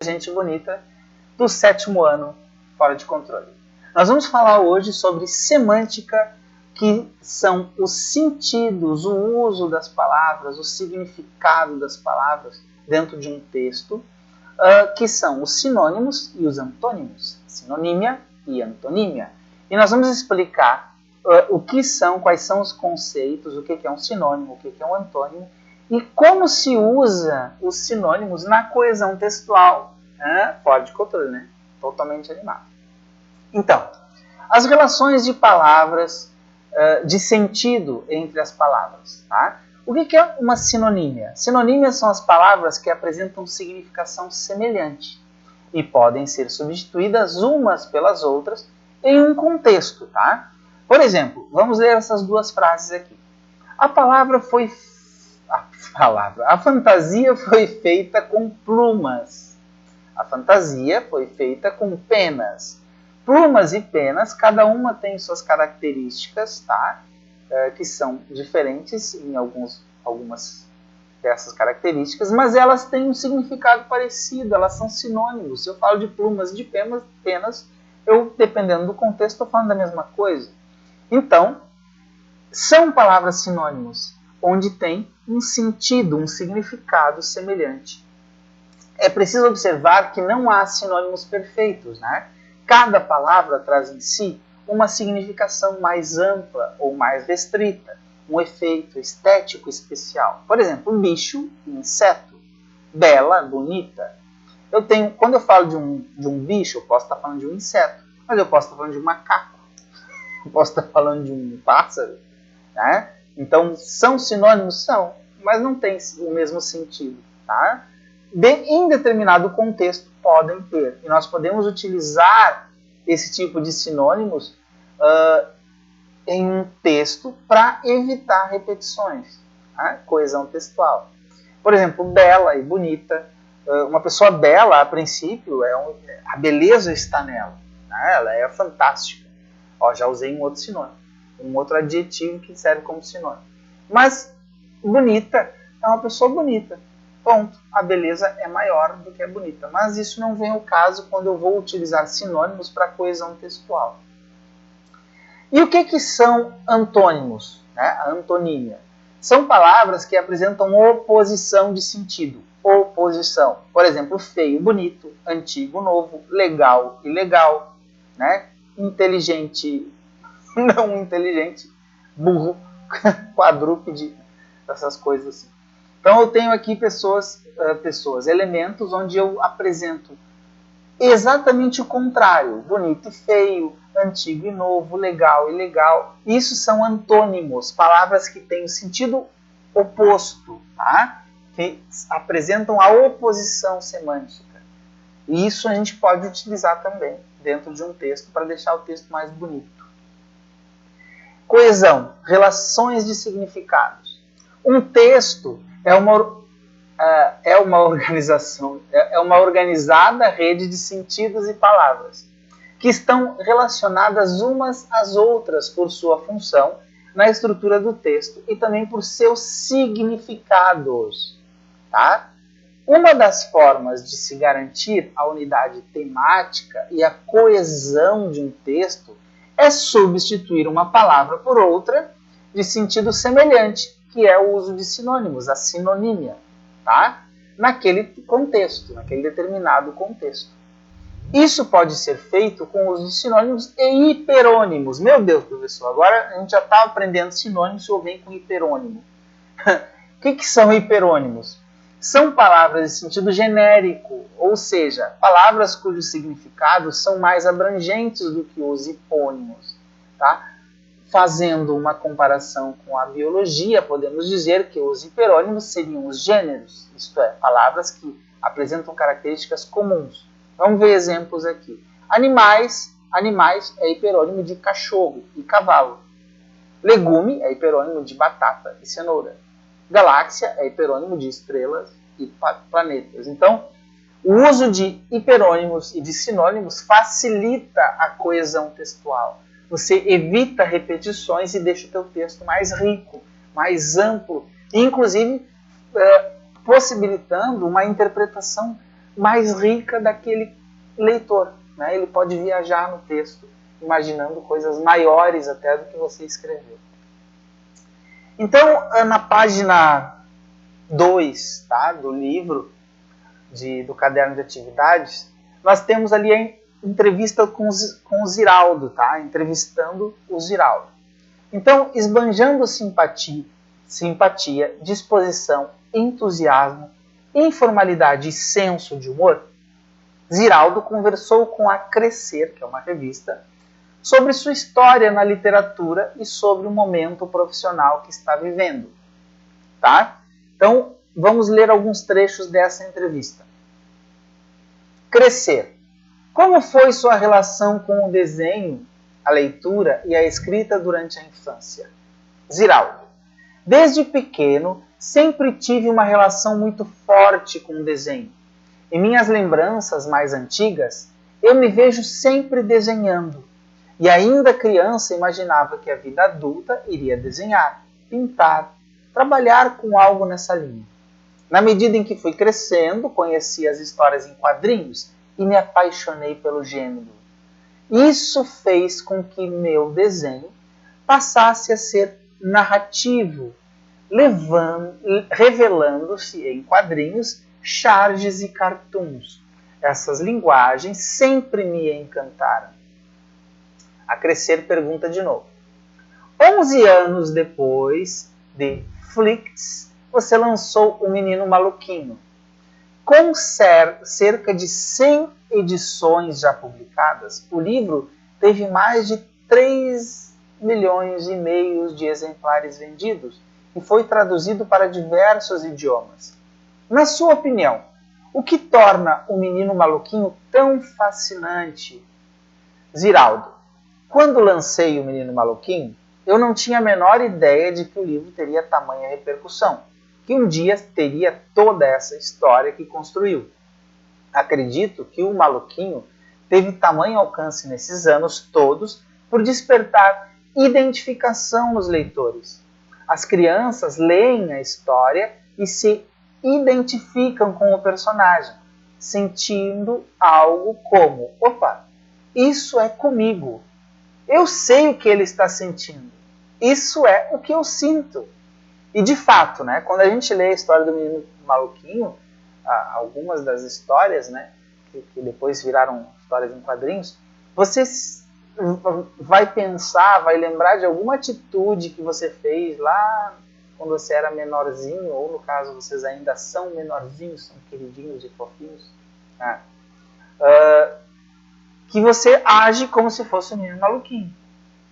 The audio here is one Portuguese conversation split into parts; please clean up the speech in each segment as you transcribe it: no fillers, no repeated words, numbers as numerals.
Gente bonita do 7º ano Fora de Controle. Nós vamos falar hoje sobre semântica, que são os sentidos, o uso das palavras, o significado das palavras dentro de um texto, que são os sinônimos e os antônimos, sinonímia e antonímia. E nós vamos explicar o que são, quais são os conceitos, o que é um sinônimo, o que é um antônimo, e como se usa os sinônimos na coesão textual. Fora de controle, né? Totalmente animado. Então, as relações de palavras, de sentido entre as palavras. Tá? O que é uma sinonímia? Sinonímias são as palavras que apresentam significação semelhante e podem ser substituídas umas pelas outras em um contexto. Tá? Por exemplo, vamos ler essas duas frases aqui. A fantasia foi feita com plumas. A fantasia foi feita com penas. Plumas e penas, cada uma tem suas características, tá? Que são diferentes em algumas dessas características, mas elas têm um significado parecido, elas são sinônimos. Se eu falo de plumas e de penas, eu, dependendo do contexto, estou falando da mesma coisa. Então, são palavras sinônimos, onde tem um sentido, um significado semelhante. É preciso observar que não há sinônimos perfeitos, né? Cada palavra traz em si uma significação mais ampla ou mais restrita, um efeito estético especial. Por exemplo, bicho, inseto, bela, bonita. Quando eu falo de um bicho, eu posso estar falando de um inseto, mas eu posso estar falando de um macaco, eu posso estar falando de um pássaro, né? Então, são sinônimos? São, mas não tem o mesmo sentido, tá? Em determinado contexto podem ter. E nós podemos utilizar esse tipo de sinônimos em um texto para evitar repetições. Tá? Coesão textual. Por exemplo, bela e bonita. Uma pessoa bela, a princípio, a beleza está nela. Né? Ela é fantástica. Já usei um outro sinônimo. Um outro adjetivo que serve como sinônimo. Mas bonita é uma pessoa bonita. Ponto. A beleza é maior do que a bonita. Mas isso não vem ao caso quando eu vou utilizar sinônimos para coesão textual. E o que são antônimos? Né? A antonímia. São palavras que apresentam oposição de sentido. Oposição. Por exemplo, feio, bonito, antigo, novo, legal, ilegal, né? Inteligente, não inteligente, burro, quadrúpede, essas coisas assim. Então eu tenho aqui elementos onde eu apresento exatamente o contrário. Bonito e feio, antigo e novo, legal e ilegal. Isso são antônimos, palavras que têm o sentido oposto, tá? Que apresentam a oposição semântica. E isso a gente pode utilizar também dentro de um texto para deixar o texto mais bonito. Coesão, relações de significados. Um texto é uma organizada rede de sentidos e palavras que estão relacionadas umas às outras por sua função na estrutura do texto e também por seus significados. Tá? Uma das formas de se garantir a unidade temática e a coesão de um texto é substituir uma palavra por outra de sentido semelhante, que é o uso de sinônimos, a sinonímia, tá? Naquele contexto, naquele determinado contexto. Isso pode ser feito com o uso de sinônimos e hiperônimos. Meu Deus, professor, agora a gente já está aprendendo sinônimos e eu venho com hiperônimo. O que são hiperônimos? São palavras de sentido genérico, ou seja, palavras cujos significados são mais abrangentes do que os hipônimos, tá? Fazendo uma comparação com a biologia, podemos dizer que os hiperônimos seriam os gêneros, isto é, palavras que apresentam características comuns. Vamos ver exemplos aqui. Animais é hiperônimo de cachorro e cavalo. Legume é hiperônimo de batata e cenoura. Galáxia é hiperônimo de estrelas e planetas. Então, o uso de hiperônimos e de sinônimos facilita a coesão textual. Você evita repetições e deixa o teu texto mais rico, mais amplo, inclusive possibilitando uma interpretação mais rica daquele leitor, né? Ele pode viajar no texto, imaginando coisas maiores até do que você escreveu. Então, na página 2, tá, do livro, do caderno de atividades, nós temos ali a entrevista com o Ziraldo, tá? Entrevistando o Ziraldo. Então, esbanjando simpatia, disposição, entusiasmo, informalidade e senso de humor, Ziraldo conversou com a Crescer, que é uma revista, sobre sua história na literatura e sobre o momento profissional que está vivendo. Tá? Então, vamos ler alguns trechos dessa entrevista. Crescer. Como foi sua relação com o desenho, a leitura e a escrita durante a infância? Ziraldo. Desde pequeno, sempre tive uma relação muito forte com o desenho. Em minhas lembranças mais antigas, eu me vejo sempre desenhando. E ainda criança imaginava que a vida adulta iria desenhar, pintar, trabalhar com algo nessa linha. Na medida em que fui crescendo, conheci as histórias em quadrinhos e me apaixonei pelo gênero. Isso fez com que meu desenho passasse a ser narrativo, revelando-se em quadrinhos, charges e cartoons. Essas linguagens sempre me encantaram. A Crescer pergunta de novo. 11 anos depois de Flicts, você lançou O Menino Maluquinho. Com cerca de 100 edições já publicadas, o livro teve mais de 3 milhões e meio de exemplares vendidos e foi traduzido para diversos idiomas. Na sua opinião, o que torna O Menino Maluquinho tão fascinante? Ziraldo. Quando lancei O Menino Maluquinho, eu não tinha a menor ideia de que o livro teria tamanha repercussão, que um dia teria toda essa história que construiu. Acredito que o Maluquinho teve tamanho alcance nesses anos todos por despertar identificação nos leitores. As crianças leem a história e se identificam com o personagem, sentindo algo como: opa, isso é comigo. Eu sei o que ele está sentindo. Isso é o que eu sinto. E de fato, né, quando a gente lê a história do Menino Maluquinho, algumas das histórias, né, que depois viraram histórias em quadrinhos, você vai pensar, vai lembrar de alguma atitude que você fez lá quando você era menorzinho, ou no caso vocês ainda são menorzinhos, são queridinhos e fofinhos, né? Que você age como se fosse um menino maluquinho.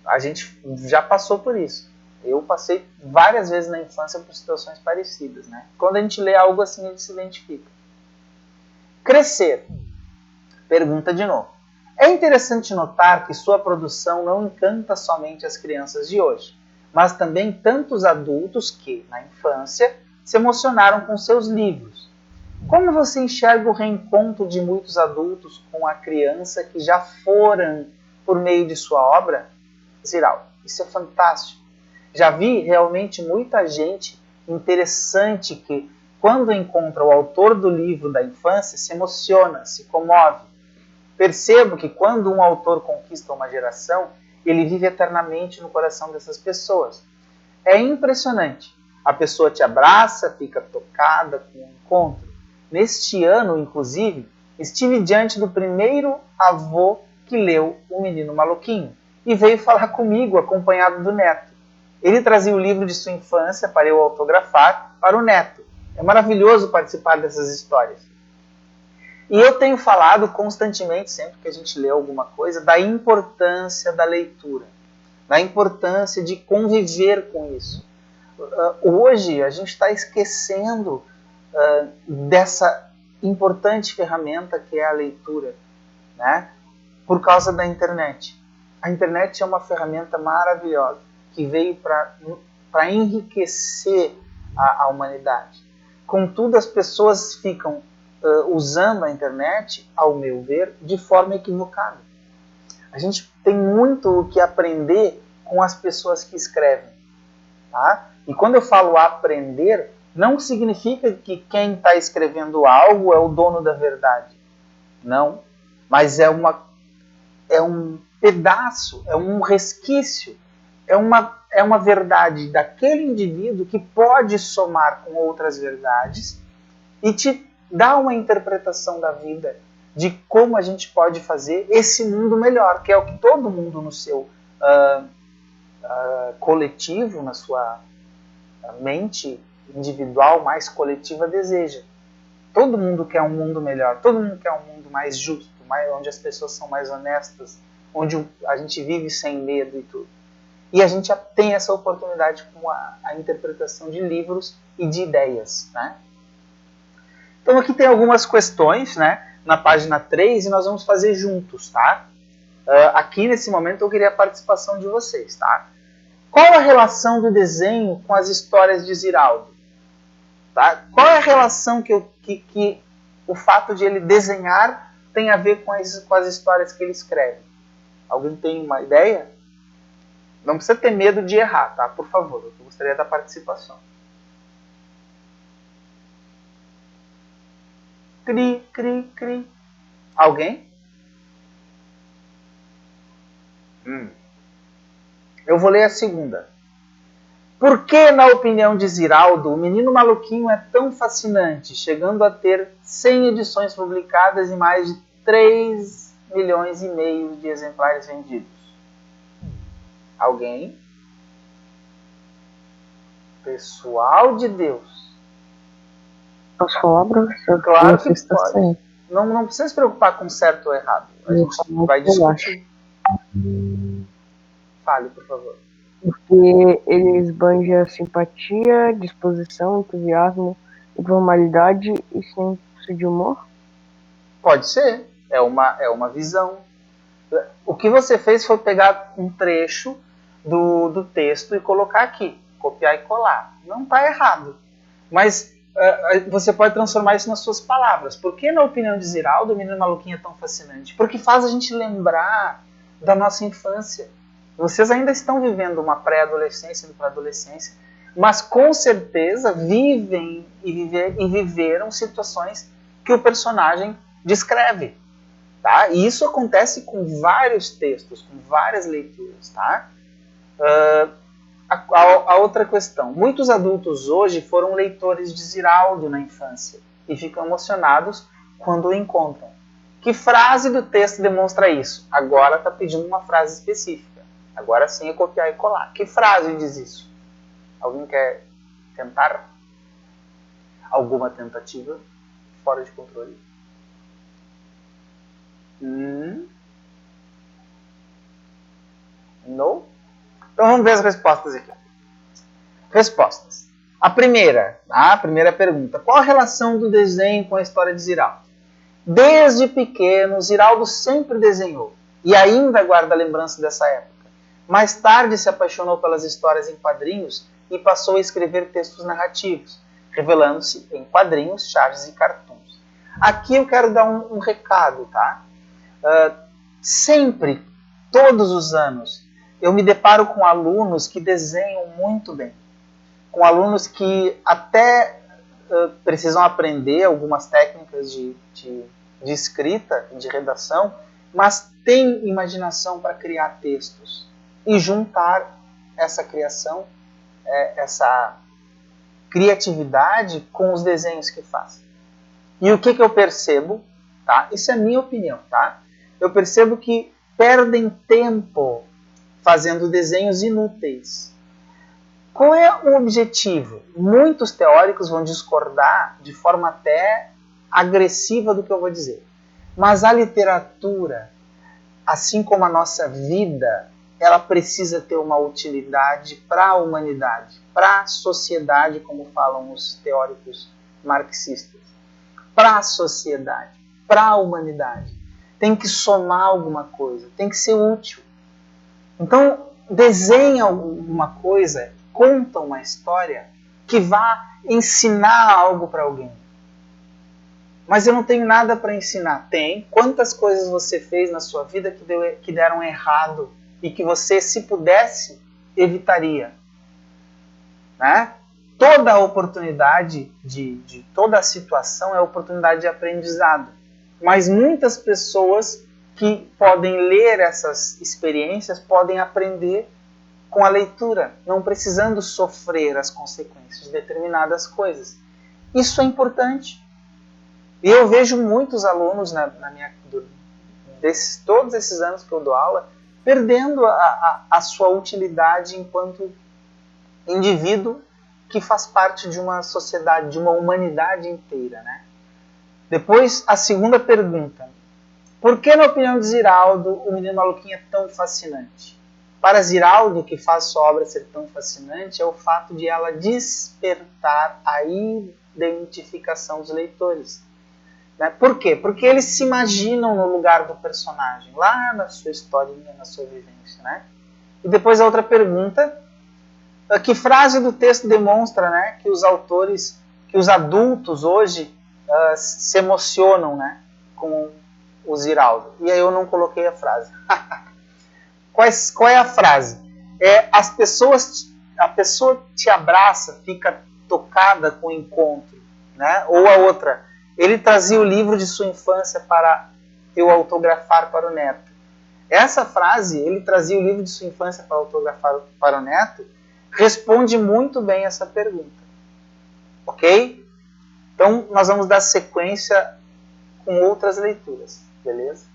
A gente já passou por isso. Eu passei várias vezes na infância por situações parecidas, né? Quando a gente lê algo assim, a gente se identifica. Crescer. Pergunta de novo. É interessante notar que sua produção não encanta somente as crianças de hoje, mas também tantos adultos que, na infância, se emocionaram com seus livros. Como você enxerga o reencontro de muitos adultos com a criança que já foram por meio de sua obra? Ziraldo, isso é fantástico. Já vi realmente muita gente interessante que, quando encontra o autor do livro da infância, se emociona, se comove. Percebo que quando um autor conquista uma geração, ele vive eternamente no coração dessas pessoas. É impressionante. A pessoa te abraça, fica tocada com o encontro. Neste ano, inclusive, estive diante do primeiro avô que leu O Menino Maluquinho e veio falar comigo, acompanhado do neto. Ele trazia o livro de sua infância para eu autografar para o neto. É maravilhoso participar dessas histórias. E eu tenho falado constantemente, sempre que a gente lê alguma coisa, da importância da leitura, da importância de conviver com isso. Hoje a gente está esquecendo dessa importante ferramenta que é a leitura, né? Por causa da internet. A internet é uma ferramenta maravilhosa que veio para enriquecer a humanidade. Contudo, as pessoas ficam usando a internet, ao meu ver, de forma equivocada. A gente tem muito o que aprender com as pessoas que escrevem. Tá? E quando eu falo aprender, Não significa que quem está escrevendo algo é o dono da verdade. Não. Mas é um pedaço, é um resquício, é uma verdade daquele indivíduo que pode somar com outras verdades e te dá uma interpretação da vida, de como a gente pode fazer esse mundo melhor, que é o que todo mundo no seu coletivo, na sua mente individual mais coletiva deseja. Todo mundo quer um mundo melhor, todo mundo quer um mundo mais justo, onde as pessoas são mais honestas, onde a gente vive sem medo e tudo. E a gente tem essa oportunidade com a interpretação de livros e de ideias, né? Então aqui tem algumas questões, né, na página 3, e nós vamos fazer juntos, tá? Aqui nesse momento eu queria a participação de vocês, tá? Qual a relação do desenho com as histórias de Ziraldo? Tá? Qual é a relação que o fato de ele desenhar tem a ver com as histórias que ele escreve? Alguém tem uma ideia? Não precisa ter medo de errar, tá? Por favor, eu gostaria da participação. Cri, cri, cri. Alguém? Eu vou ler a segunda. Por que, na opinião de Ziraldo, o Menino Maluquinho é tão fascinante, chegando a ter 100 edições publicadas e mais de 3 milhões e meio de exemplares vendidos? Alguém? Pessoal de Deus. Posso falar, professor? Claro que pode. Não precisa se preocupar com certo ou errado. A gente vai discutir. Fale, por favor. Porque ele esbanja simpatia, disposição, entusiasmo, informalidade e senso de humor? Pode ser. É uma visão. O que você fez foi pegar um trecho do texto e colocar aqui. Copiar e colar. Não está errado. Mas você pode transformar isso nas suas palavras. Por que, na opinião de Ziraldo, o Menino Maluquinho é tão fascinante? Porque faz a gente lembrar da nossa infância. Vocês ainda estão vivendo uma pré-adolescência, indo para a adolescência, mas com certeza vivem e viveram situações que o personagem descreve. Tá? E isso acontece com vários textos, com várias leituras. Tá? A outra questão. Muitos adultos hoje foram leitores de Ziraldo na infância e ficam emocionados quando o encontram. Que frase do texto demonstra isso? Agora está pedindo uma frase específica. Agora sim é copiar e colar. Que frase diz isso? Alguém quer tentar? Alguma tentativa fora de controle? Não? Então vamos ver as respostas aqui. Respostas. A primeira pergunta. Qual a relação do desenho com a história de Ziraldo? Desde pequeno, Ziraldo sempre desenhou e ainda guarda a lembrança dessa época. Mais tarde se apaixonou pelas histórias em quadrinhos e passou a escrever textos narrativos, revelando-se em quadrinhos, charges e cartoons. Aqui eu quero dar um recado, tá? Sempre, todos os anos, eu me deparo com alunos que desenham muito bem. Com alunos que até precisam aprender algumas técnicas de escrita, de redação, mas têm imaginação para criar textos. E juntar essa criação, essa criatividade com os desenhos que faz. E o que eu percebo? Tá? Isso é minha opinião. Tá? Eu percebo que perdem tempo fazendo desenhos inúteis. Qual é o objetivo? Muitos teóricos vão discordar de forma até agressiva do que eu vou dizer. Mas a literatura, assim como a nossa vida, ela precisa ter uma utilidade para a humanidade, para a sociedade, como falam os teóricos marxistas. Para a sociedade, para a humanidade. Tem que somar alguma coisa, tem que ser útil. Então, desenha alguma coisa, conta uma história que vá ensinar algo para alguém. Mas eu não tenho nada para ensinar. Tem. Quantas coisas você fez na sua vida que deram errado e que você, se pudesse, evitaria? Né? toda a oportunidade, de toda a situação é oportunidade de aprendizado. Mas muitas pessoas que podem ler essas experiências podem aprender com a leitura, não precisando sofrer as consequências de determinadas coisas. Isso é importante. E eu vejo muitos alunos todos esses anos que eu dou aula, perdendo a sua utilidade enquanto indivíduo que faz parte de uma sociedade, de uma humanidade inteira, né? Depois, a segunda pergunta. Por que, na opinião de Ziraldo, o Menino Maluquinho é tão fascinante? Para Ziraldo, que faz sua obra ser tão fascinante, é o fato de ela despertar a identificação dos leitores. Né? Por quê? Porque eles se imaginam no lugar do personagem, lá na sua historinha, na sua vivência. Né? E depois a outra pergunta, que frase do texto demonstra, né, que os autores, que os adultos hoje se emocionam, né, com o Ziraldo? E aí eu não coloquei a frase. Qual é a frase? A pessoa te abraça, fica tocada com o encontro. Né? Ou a outra, ele trazia o livro de sua infância para eu autografar para o neto. Essa frase, ele trazia o livro de sua infância para autografar para o neto, responde muito bem essa pergunta. Ok? Então, nós vamos dar sequência com outras leituras. Beleza?